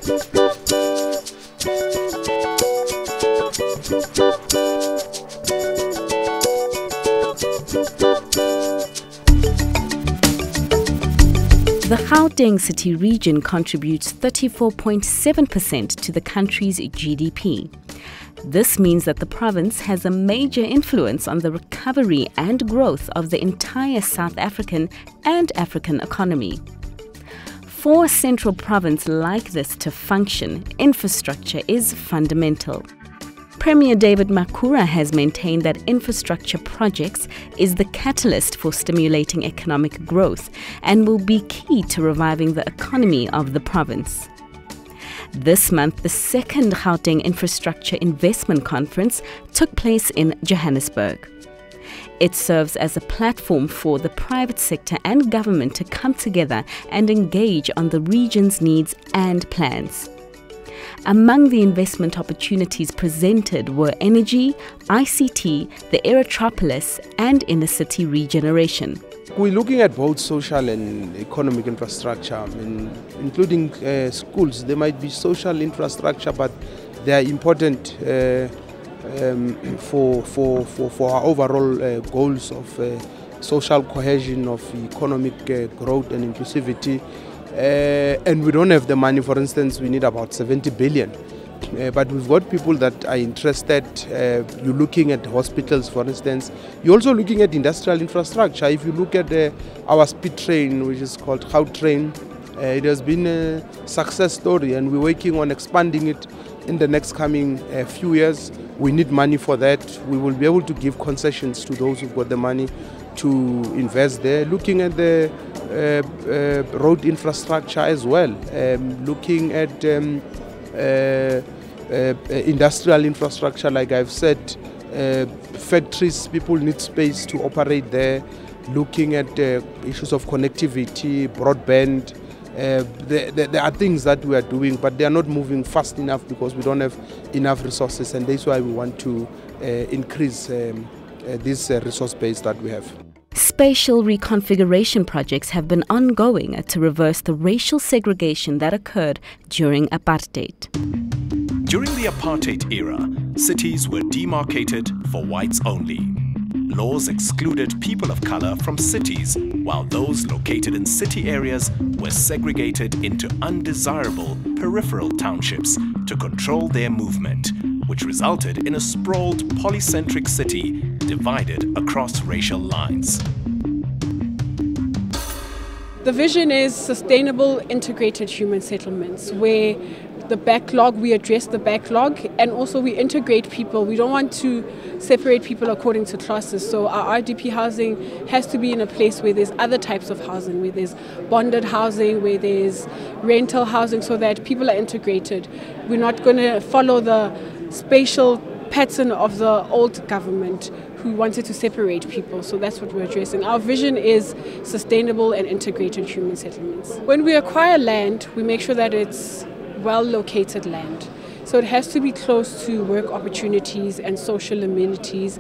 The Gauteng city region contributes 34.7% to the country's GDP. This means that the province has a major influence on the recovery and growth of the entire South African and African economy. For a central province like this to function, infrastructure is fundamental. Premier David Makhura has maintained that infrastructure projects is the catalyst for stimulating economic growth and will be key to reviving the economy of the province. This month, the second Gauteng Infrastructure Investment Conference took place in Johannesburg. It serves as a platform for the private sector and government to come together and engage on the region's needs and plans. Among the investment opportunities presented were energy, ICT, the Aerotropolis, and inner city regeneration. We're looking at both social and economic infrastructure, including schools. There might be social infrastructure, but they are important for our overall goals of social cohesion, of economic growth and inclusivity. And we don't have the money. For instance, we need about 70 billion. But we've got people that are interested. You're looking at hospitals, for instance. You're also looking at industrial infrastructure. If you look at our speed train, which is called Gauteng, it has been a success story, and we're working on expanding it in the next coming few years. We need money for that. We will be able to give concessions to those who've got the money to invest there. Looking at the road infrastructure as well, looking at industrial infrastructure, like I've said, factories, people need space to operate there, looking at issues of connectivity, broadband. There are things that we are doing, but they are not moving fast enough because we don't have enough resources, and that's why we want to increase this resource base that we have. Spatial reconfiguration projects have been ongoing to reverse the racial segregation that occurred during apartheid. During the apartheid era, cities were demarcated for whites only. Laws excluded people of color from cities, while those located in city areas were segregated into undesirable peripheral townships to control their movement, which resulted in a sprawled polycentric city divided across racial lines. The vision is sustainable integrated human settlements, where the backlog, we address the backlog, and also we integrate people. We don't want to separate people according to classes. So our RDP housing has to be in a place where there's other types of housing, where there's bonded housing, where there's rental housing, so that people are integrated. We're not going to follow the spatial pattern of the old government who wanted to separate people. So that's what we're addressing. Our vision is sustainable and integrated human settlements. When we acquire land, we make sure that it's well-located land. So it has to be close to work opportunities and social amenities.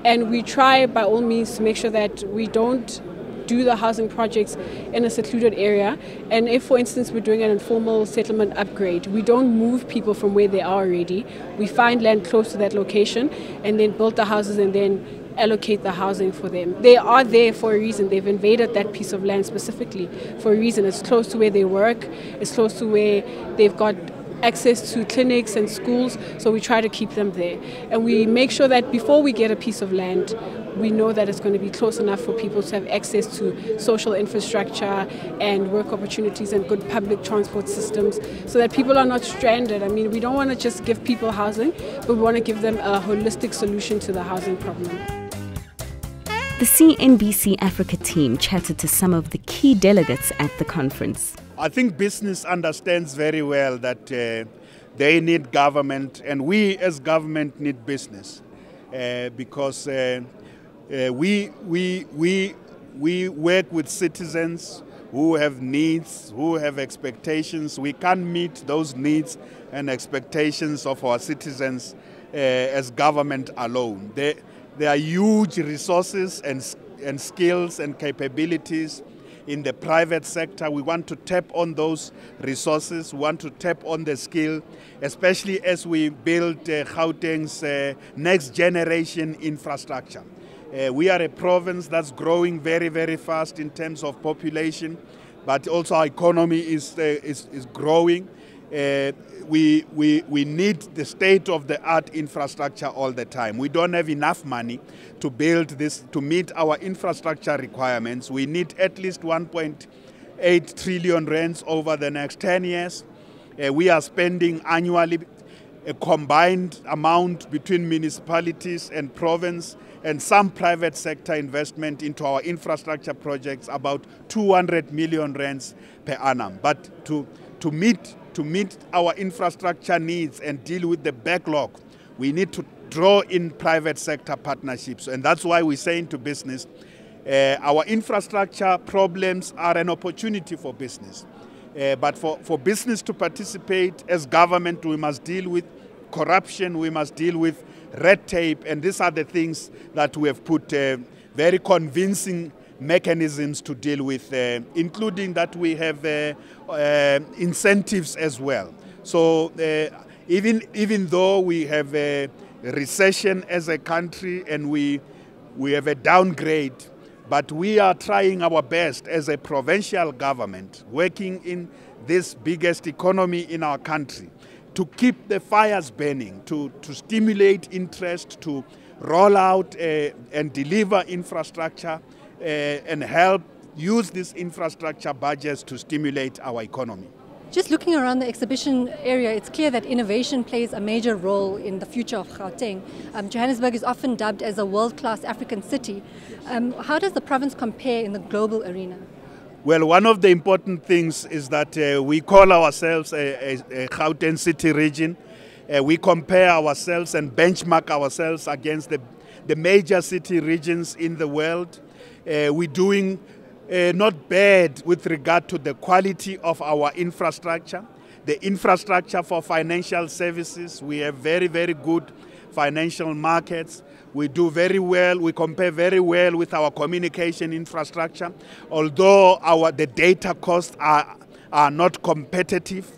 And we try by all means to make sure that we don't do the housing projects in a secluded area. And if, for instance, we're doing an informal settlement upgrade, we don't move people from where they are already. We find land close to that location and then build the houses and then allocate the housing for them. They are there for a reason. They've invaded that piece of land specifically for a reason. It's close to where they work. It's close to where they've got access to clinics and schools, so we try to keep them there. And we make sure that before we get a piece of land, we know that it's going to be close enough for people to have access to social infrastructure and work opportunities and good public transport systems, so that people are not stranded. I mean, we don't want to just give people housing, but we want to give them a holistic solution to the housing problem. The CNBC Africa team chatted to some of the key delegates at the conference. I think business understands very well that they need government, and we as government need business, because we work with citizens who have needs, who have expectations. We can't meet those needs and expectations of our citizens as government alone. There are huge resources and skills and capabilities in the private sector. We want to tap on those resources. We want to tap on the skill, especially as we build Gauteng's next generation infrastructure. We are a province that's growing very, very fast in terms of population, but also our economy is growing. We need the state-of-the-art infrastructure all the time. We don't have enough money to build this, to meet our infrastructure requirements. We need at least 1.8 trillion rands over the next 10 years. We are spending annually a combined amount between municipalities and province and some private sector investment into our infrastructure projects, about 200 million rands per annum. But to meet our infrastructure needs and deal with the backlog, we need to draw in private sector partnerships. And that's why we're saying to business, our infrastructure problems are an opportunity for business. But for business to participate as government, we must deal with corruption, we must deal with red tape, and these are the things that we have put very convincing mechanisms to deal with, including that we have incentives as well. So even though we have a recession as a country and we have a downgrade, but we are trying our best as a provincial government, working in this biggest economy in our country, to keep the fires burning, to stimulate interest, to roll out and deliver infrastructure and help use these infrastructure budgets to stimulate our economy. Just looking around the exhibition area, it's clear that innovation plays a major role in the future of Gauteng. Johannesburg is often dubbed as a world-class African city. How does the province compare in the global arena? Well, one of the important things is that we call ourselves a Gauteng city region. We compare ourselves and benchmark ourselves against the major city regions in the world. We're doing not bad with regard to the quality of our infrastructure. The infrastructure for financial services, we have very, very good financial markets. We do very well, we compare very well with our communication infrastructure, although the data costs are not competitive.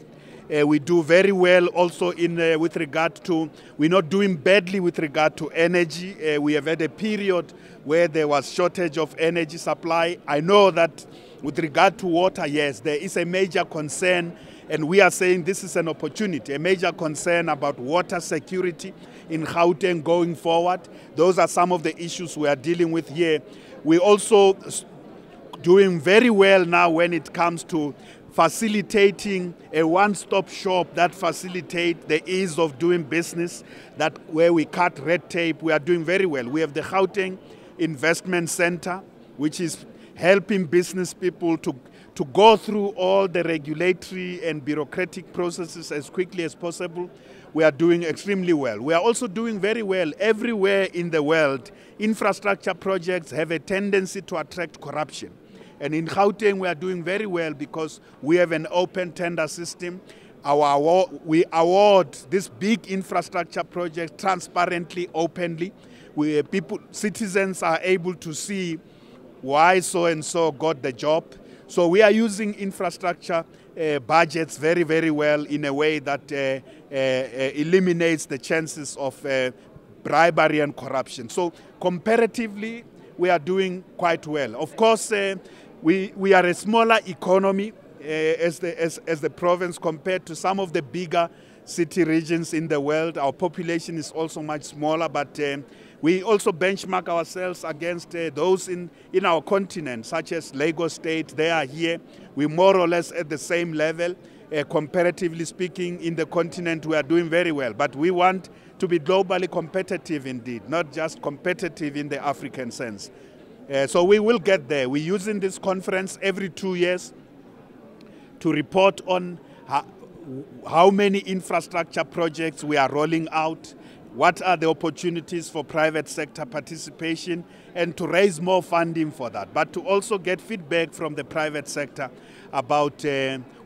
We do very well also with regard to, we're not doing badly with regard to energy. We have had a period where there was shortage of energy supply. I know that with regard to water, yes, there is a major concern, and we are saying this is an opportunity, a major concern about water security in Gauteng going forward. Those are some of the issues we are dealing with here. We're also doing very well now when it comes to facilitating a one-stop shop that facilitates the ease of doing business, that where we cut red tape. We are doing very well. We have the Gauteng Investment Center, which is helping business people to go through all the regulatory and bureaucratic processes as quickly as possible. We are doing extremely well. We are also doing very well everywhere in the world. Infrastructure projects have a tendency to attract corruption. And in Gauteng, we are doing very well because we have an open tender system. We award this big infrastructure project transparently, openly. Citizens are able to see why so-and-so got the job. So we are using infrastructure budgets very, very well in a way that eliminates the chances of bribery and corruption. So comparatively, we are doing quite well. Of course, we are a smaller economy as the province compared to some of the bigger city regions in the world. Our population is also much smaller, but we also benchmark ourselves against those in our continent, such as Lagos State. They are here. We're more or less at the same level. Comparatively speaking, in the continent, we are doing very well. But we want to be globally competitive indeed, not just competitive in the African sense. So we will get there. We're using this conference every 2 years to report on how many infrastructure projects we are rolling out, what are the opportunities for private sector participation, and to raise more funding for that. But to also get feedback from the private sector about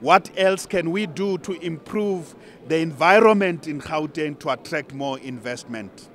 what else can we do to improve the environment in Gauteng to attract more investment.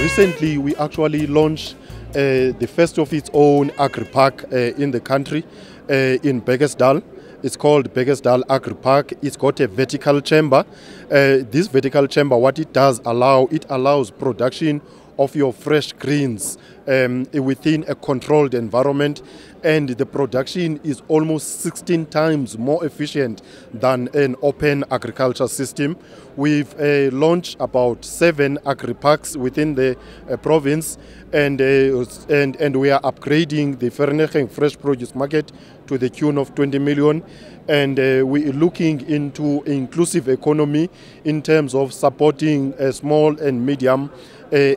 Recently, we actually launched the first of its own agri-park in the country in Bekkersdal. It's called Bekkersdal Agri-Park. It's got a vertical chamber. This vertical chamber, what it does it allows production of your fresh greens within a controlled environment, and the production is almost 16 times more efficient than an open agriculture system. We've launched about 7 agri-parks within the province, and we are upgrading the Vereeniging fresh produce market to the tune of 20 million, and we are looking into inclusive economy in terms of supporting small and medium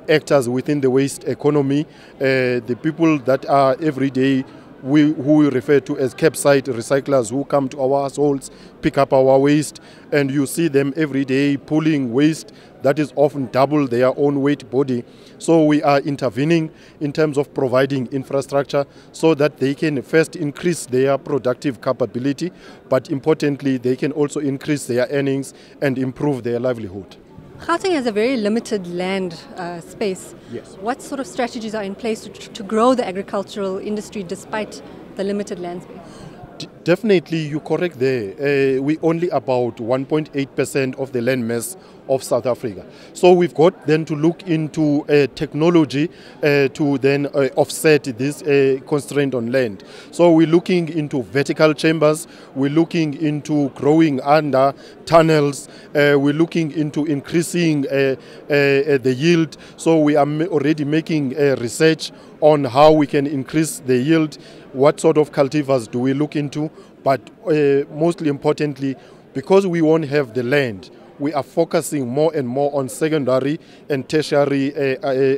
actors within the waste economy, the people that are every day who we refer to as campsite recyclers, who come to our households, pick up our waste, and you see them every day pulling waste that is often double their own weight body. So we are intervening in terms of providing infrastructure so that they can first increase their productive capability, but importantly they can also increase their earnings and improve their livelihood. Gauteng has a very limited land space. Yes. What sort of strategies are in place to grow the agricultural industry despite the limited land space? Definitely, you're correct there. We only about 1.8% of the land mass of South Africa. So we've got then to look into technology to then offset this constraint on land. So we're looking into vertical chambers, we're looking into growing under tunnels, we're looking into increasing the yield. So we are already making research on how we can increase the yield, what sort of cultivars do we look into, but mostly importantly, because we won't have the land, we are focusing more and more on secondary and tertiary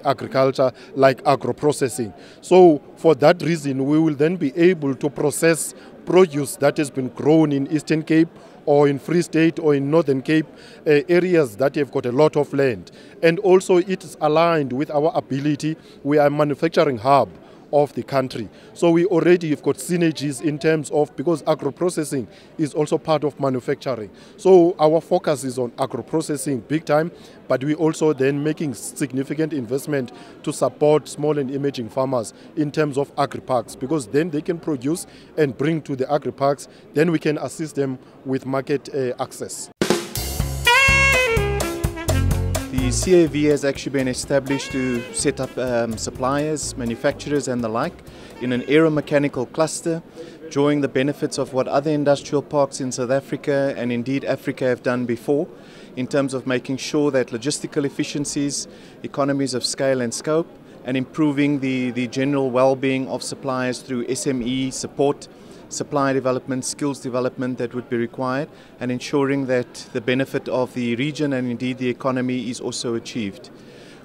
agriculture like agro-processing. So for that reason, we will then be able to process produce that has been grown in Eastern Cape or in Free State or in Northern Cape, areas that have got a lot of land. And also it is aligned with our ability. We are a manufacturing hub of the country. So we already have got synergies in terms of, because agro-processing is also part of manufacturing. So our focus is on agro-processing big time, but we also then making significant investment to support small and emerging farmers in terms of agri-parks, because then they can produce and bring to the agri-parks, then we can assist them with market access. The CAV has actually been established to set up suppliers, manufacturers and the like in an aeromechanical cluster, drawing the benefits of what other industrial parks in South Africa and indeed Africa have done before in terms of making sure that logistical efficiencies, economies of scale and scope, and improving the general well-being of suppliers through SME support, supply development, skills development that would be required, and ensuring that the benefit of the region and indeed the economy is also achieved.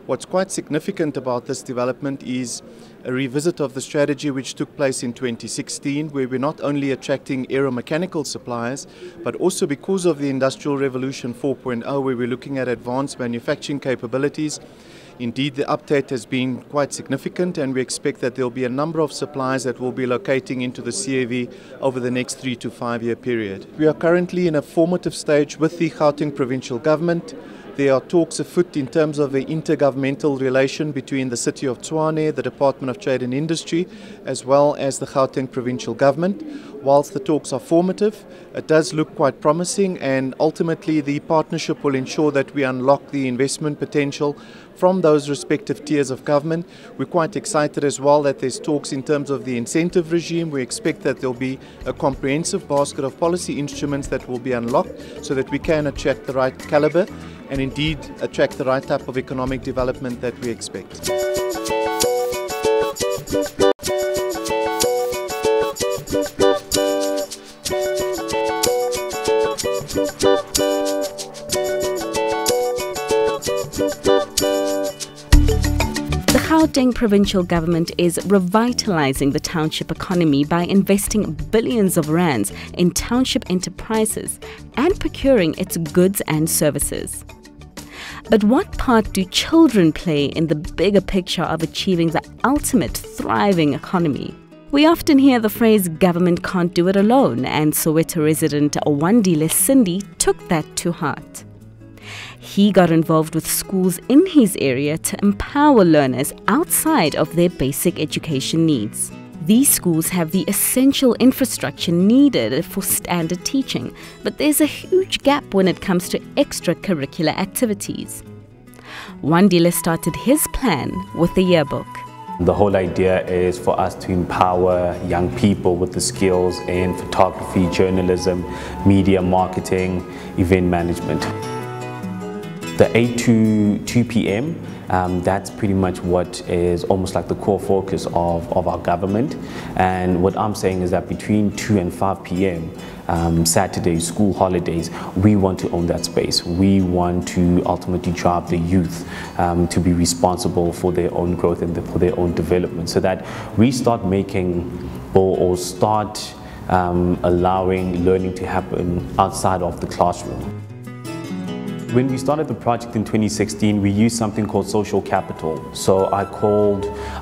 What's quite significant about this development is a revisit of the strategy which took place in 2016, where we're not only attracting aeromechanical suppliers, but also because of the Industrial Revolution 4.0, where we're looking at advanced manufacturing capabilities. Indeed, the update has been quite significant, and we expect that there will be a number of suppliers that will be locating into the CAV over the next 3 to 5 year period. We are currently in a formative stage with the Gauteng provincial government. There are talks afoot in terms of the intergovernmental relation between the City of Tshwane, the Department of Trade and Industry, as well as the Gauteng provincial government. Whilst the talks are formative, it does look quite promising, and ultimately the partnership will ensure that we unlock the investment potential from those respective tiers of government. We're quite excited as well that there's talks in terms of the incentive regime. We expect that there'll be a comprehensive basket of policy instruments that will be unlocked so that we can attract the right caliber and indeed attract the right type of economic development that we expect. The Gauteng provincial government is revitalizing the township economy by investing billions of rands in township enterprises and procuring its goods and services. But what part do children play in the bigger picture of achieving the ultimate thriving economy? We often hear the phrase government can't do it alone, and Soweto resident Wandile Cindy took that to heart. He got involved with schools in his area to empower learners outside of their basic education needs. These schools have the essential infrastructure needed for standard teaching, but there's a huge gap when it comes to extracurricular activities. Wandile started his plan with the yearbook. The whole idea is for us to empower young people with the skills in photography, journalism, media marketing, event management. The 8 to 2 p.m., that's pretty much what is almost like the core focus of our government. And what I'm saying is that between 2 and 5 p.m., Saturdays, school holidays, we want to own that space. We want to ultimately drive the youth to be responsible for their own growth and for their own development, so that we start making or start allowing learning to happen outside of the classroom. When we started the project in 2016, we used something called social capital. So I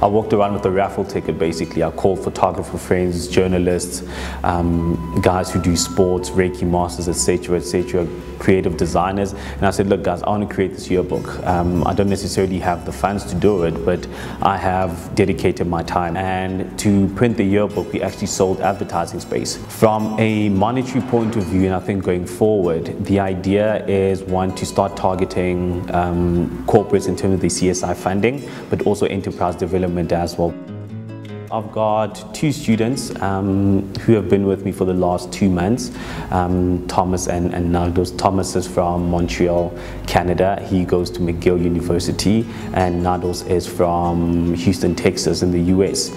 walked around with a raffle ticket basically. I called photographer friends, journalists, guys who do sports, Reiki masters, etc., creative designers. And I said, look guys, I want to create this yearbook. I don't necessarily have the funds to do it, but I have dedicated my time. And to print the yearbook, we actually sold advertising space. From a monetary point of view, and I think going forward, the idea is one, to start targeting corporates in terms of the CSI funding, but also enterprise development as well. I've got 2 students who have been with me for the last 2 months, Thomas and Nardos. Thomas is from Montreal, Canada. He goes to McGill University, and Nardos is from Houston, Texas in the US.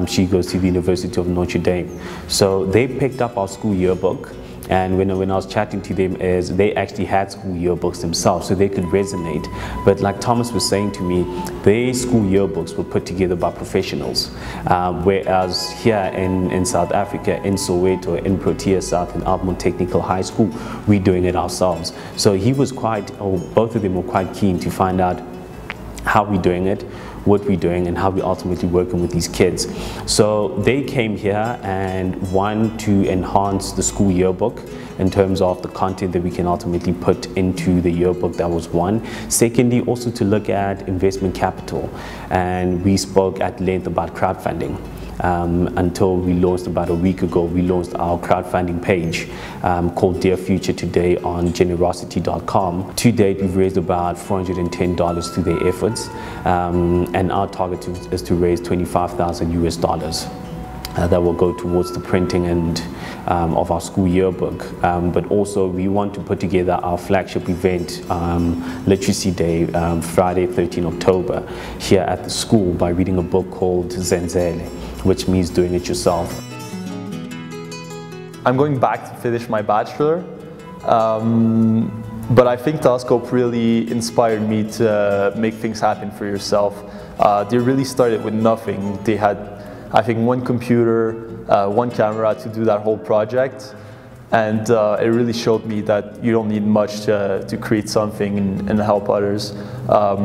She goes to the University of Notre Dame. So they picked up our school yearbook. And when I was chatting to them, they actually had school yearbooks themselves, so they could resonate. But like Thomas was saying to me, their school yearbooks were put together by professionals, whereas here in South Africa, in Soweto, in Protea South, in Almond Technical High School, we're doing it ourselves. So he was both of them were quite keen to find out how we're doing it, what we're doing, and how we're ultimately working with these kids. So they came here and one, to enhance the school yearbook in terms of the content that we can ultimately put into the yearbook. That was one. Secondly, also to look at investment capital, and we spoke at length about crowdfunding. Until we launched about a week ago, we launched our crowdfunding page called Dear Future Today on generosity.com. To date, we've raised about $410 through their efforts, and our target is to raise $25,000 that will go towards the printing and of our school yearbook. But also we want to put together our flagship event, Literacy Day, Friday 13 October, here at the school by reading a book called Zenzele, which means doing it yourself. I'm going back to finish my bachelor, but I think Telescope really inspired me to make things happen for yourself. They really started with nothing. They had, I think, 1 computer, 1 camera to do that whole project, and it really showed me that you don't need much to create something and help others. I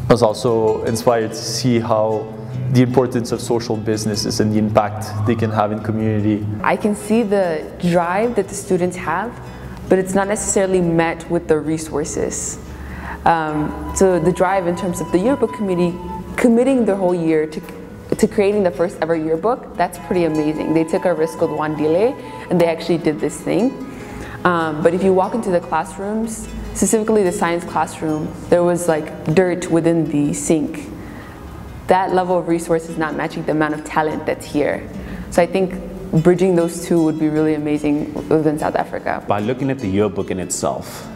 was also inspired to see how the importance of social businesses and the impact they can have in community. I can see the drive that the students have, but it's not necessarily met with the resources. So the drive in terms of the yearbook committee committing their whole year to creating the first ever yearbook, that's pretty amazing. They took a risk with Wandile and they actually did this thing. But if you walk into the classrooms, specifically the science classroom, there was like dirt within the sink. That level of resource is not matching the amount of talent that's here. So I think bridging those two would be really amazing within South Africa. By looking at the yearbook in itself,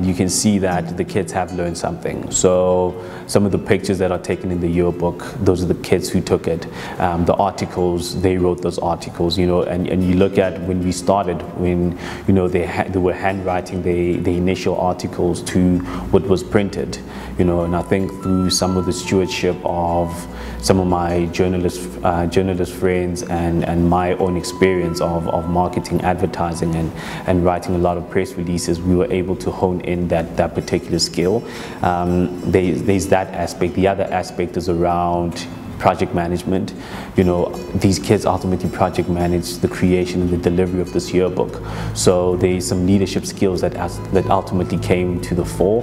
you can see that the kids have learned something. So some of the pictures that are taken in the yearbook, those are the kids who took it. The articles, they wrote those articles, you know, and you look at when we started, when, you know, they were handwriting the initial articles to what was printed, you know, and I think through some of the stewardship of some of my journalist friends and my own experience of marketing, advertising, and writing a lot of press releases, we were able to hone in that particular skill. There's that aspect. The other aspect is around project management. You know, these kids ultimately project manage the creation and the delivery of this yearbook. So there's some leadership skills that ultimately came to the fore.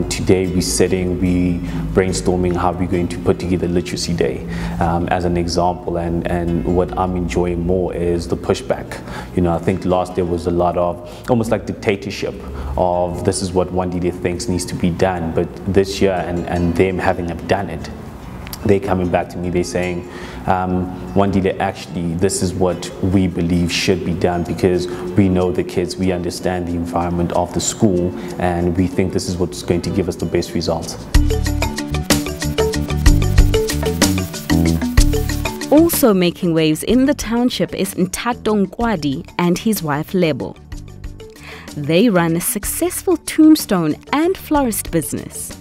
Today we're sitting, we brainstorming how we're going to put together Literacy Day as an example, and what I'm enjoying more is the pushback. You know, I think last year was a lot of almost like dictatorship of this is what Wandile thinks needs to be done, but this year and them having done it, they're coming back to me, they're saying, Wandile, actually, this is what we believe should be done because we know the kids, we understand the environment of the school, and we think this is what's going to give us the best results. Also making waves in the township is Nthato Nkwadi and his wife Lebo. They run a successful tombstone and florist business.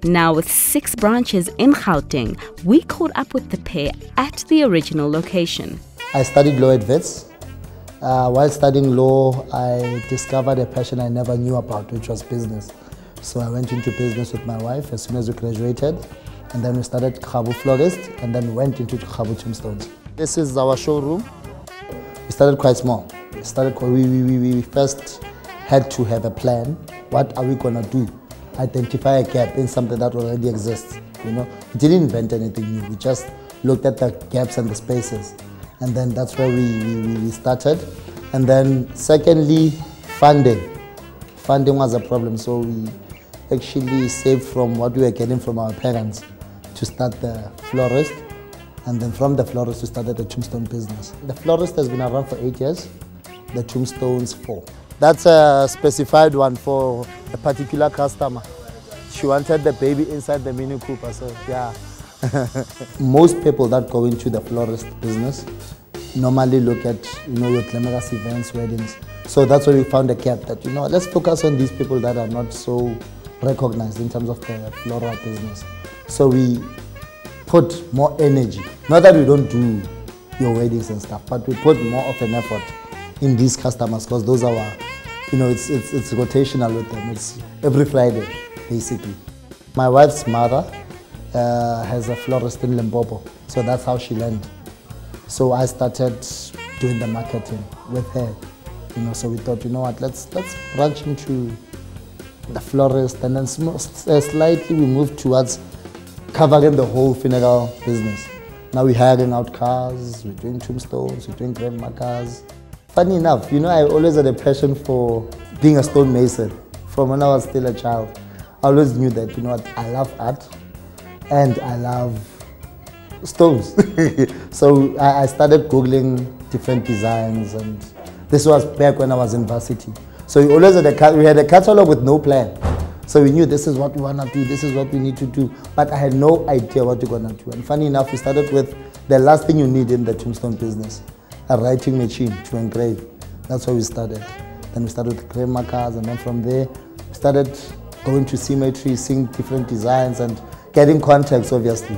Now with 6 branches in Gauteng, we caught up with the pair at the original location. I studied law at Wits. While studying law, I discovered a passion I never knew about, which was business. So I went into business with my wife as soon as we graduated, and then we started Khabu Florist, and then went into Khabu Tombstones. This is our showroom. We started quite small. We first had to have a plan. What are we gonna do? Identify a gap in something that already exists. You know, we didn't invent anything new. We just looked at the gaps and the spaces, and then that's where we started. And then secondly, funding. Funding was a problem, so we actually saved from what we were getting from our parents to start the florist, and then from the florist we started the tombstone business. The florist has been around for 8 years, the tombstones 4. That's a specified one for a particular customer. She wanted the baby inside the Mini Cooper, so yeah. Most people that go into the florist business normally look at, you know, your glamorous events, weddings. So that's where we found a gap that, you know, let's focus on these people that are not so recognized in terms of the floral business. So we put more energy. Not that we don't do your weddings and stuff, but we put more of an effort in these customers because those are our, you know, it's rotational with them. It's every Friday, basically. My wife's mother has a florist in Limpopo, so that's how she learned. So I started doing the marketing with her, you know. So we thought, you know what, let's branch into the florist, and then slightly we moved towards covering the whole funeral business. Now we're hiring out cars, we're doing tombstones, we're doing grandma cars. Funny enough, you know, I always had a passion for being a stonemason from when I was still a child. I always knew that, you know what, I love art and I love stones. So I started Googling different designs, and this was back when I was in varsity. So we always had a catalog with no plan. So we knew this is what we want to do, this is what we need to do, but I had no idea what we're going to do. And funny enough, we started with the last thing you need in the tombstone business, a writing machine to engrave. That's how we started. Then we started with grandma cars, and then from there, we started going to cemeteries, seeing different designs and getting contacts, obviously,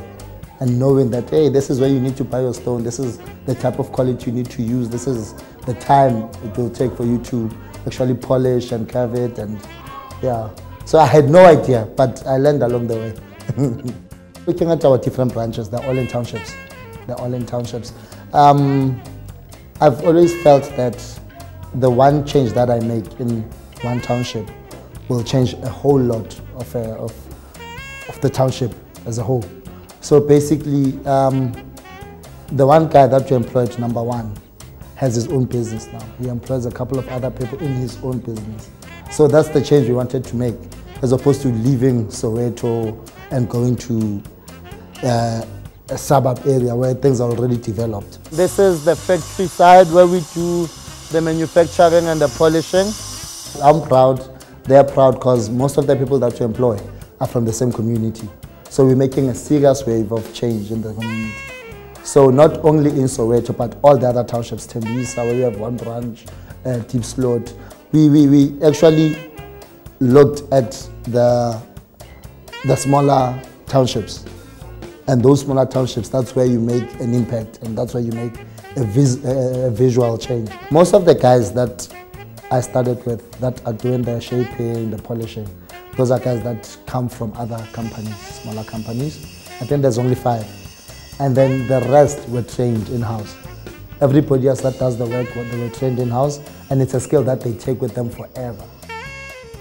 and knowing that, hey, this is where you need to buy your stone, this is the type of quality you need to use, this is the time it will take for you to actually polish and carve it, and yeah. So I had no idea, but I learned along the way. Looking at our different branches, they're all in townships. They're all in townships. I've always felt that the one change that I make in one township will change a whole lot of the township as a whole. So basically, the one guy that you employed, number 1, has his own business now. He employs a couple of other people in his own business. So that's the change we wanted to make, as opposed to leaving Soweto and going to a suburb area where things are already developed. This is the factory side where we do the manufacturing and the polishing. I'm proud, they're proud, because most of the people that we employ are from the same community. So we're making a serious wave of change in the community. So not only in Soweto, but all the other townships, Tembisa, where we have one branch, Deep Slot. We actually looked at the smaller townships. And those smaller townships, that's where you make an impact, and that's where you make a visual change. Most of the guys that I started with that are doing the shaping, the polishing, those are guys that come from other companies, smaller companies. I think there's only 5. and then the rest were trained in-house. Everybody else that does the work, they were trained in-house, and it's a skill that they take with them forever.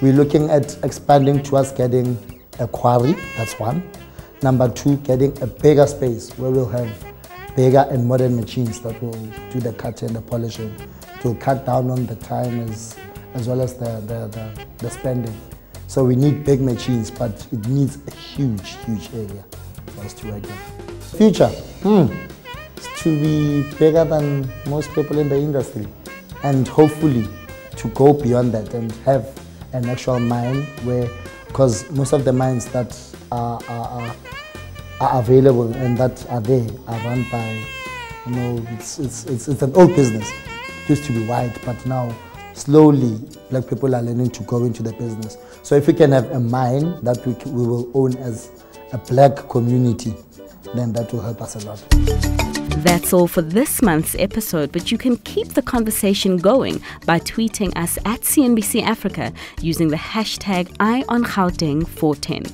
We're looking at expanding towards getting a quarry, that's one. Number two, getting a bigger space where we'll have bigger and modern machines that will do the cutting and the polishing to cut down on the time as well as the spending. So we need big machines, but it needs a huge, huge area for us to work in. Future, is to be bigger than most people in the industry, and hopefully to go beyond that and have an actual mine where, because most of the mines that are available and that are there are run by, you know, it's an old business. It used to be white, but now slowly black people are learning to go into the business. So if we can have a mine that we will own as a black community, then that will help us a lot. That's all for this month's episode, but you can keep the conversation going by tweeting us at CNBC Africa using the hashtag #IOnGauteng410.